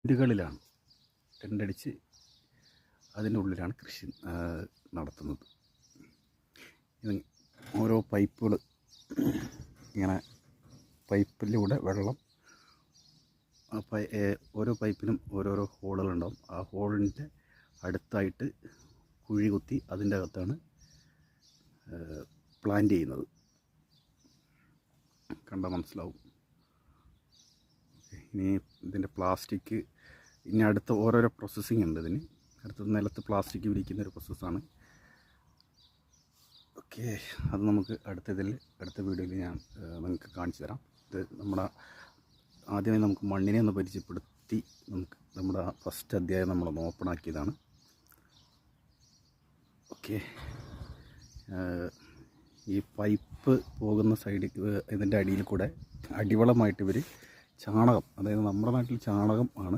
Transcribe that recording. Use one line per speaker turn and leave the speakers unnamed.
ടെൻറ്റുകളിലാണ് ടെൻ്റടിച്ച് അതിൻ്റെ ഉള്ളിലാണ് കൃഷി നടത്തുന്നത്. ഓരോ പൈപ്പുകൾ ഇങ്ങനെ പൈപ്പിലൂടെ വെള്ളം ഓരോ പൈപ്പിനും ഓരോരോ ഹോളുകളുണ്ടാവും. ആ ഹോളിൻ്റെ അടുത്തായിട്ട് കുഴി കുത്തി അതിൻ്റെ അകത്താണ് പ്ലാന്റ് ചെയ്യുന്നത്. കണ്ടാൽ മനസ്സിലാവും. ഇനി ഇതിൻ്റെ പ്ലാസ്റ്റിക് ഇനി അടുത്ത ഓരോരോ പ്രോസസ്സിങ് ഉണ്ട്. ഇതിന് അടുത്ത നിലത്ത് പ്ലാസ്റ്റിക് വിരിക്കുന്നൊരു പ്രോസസ്സാണ്. ഓക്കെ, അത് നമുക്ക് അടുത്ത വീഡിയോയിൽ ഞാൻ നിങ്ങൾക്ക് കാണിച്ചു തരാം. ഇത് ആദ്യമേ നമുക്ക് മണ്ണിനെ ഒന്ന് പരിചയപ്പെടുത്തി നമ്മുടെ ഫസ്റ്റ് അധ്യായം നമ്മളൊന്ന് ഓപ്പൺ ആക്കിയതാണ്. ഓക്കെ, ഈ പൈപ്പ് പോകുന്ന സൈഡിൽ ഇതിൻ്റെ അടിയിൽ കൂടെ അടിവളമായിട്ട് ഇവർ ചാണകം, അതായത് നമ്മുടെ നാട്ടിൽ ചാണകം ആണ്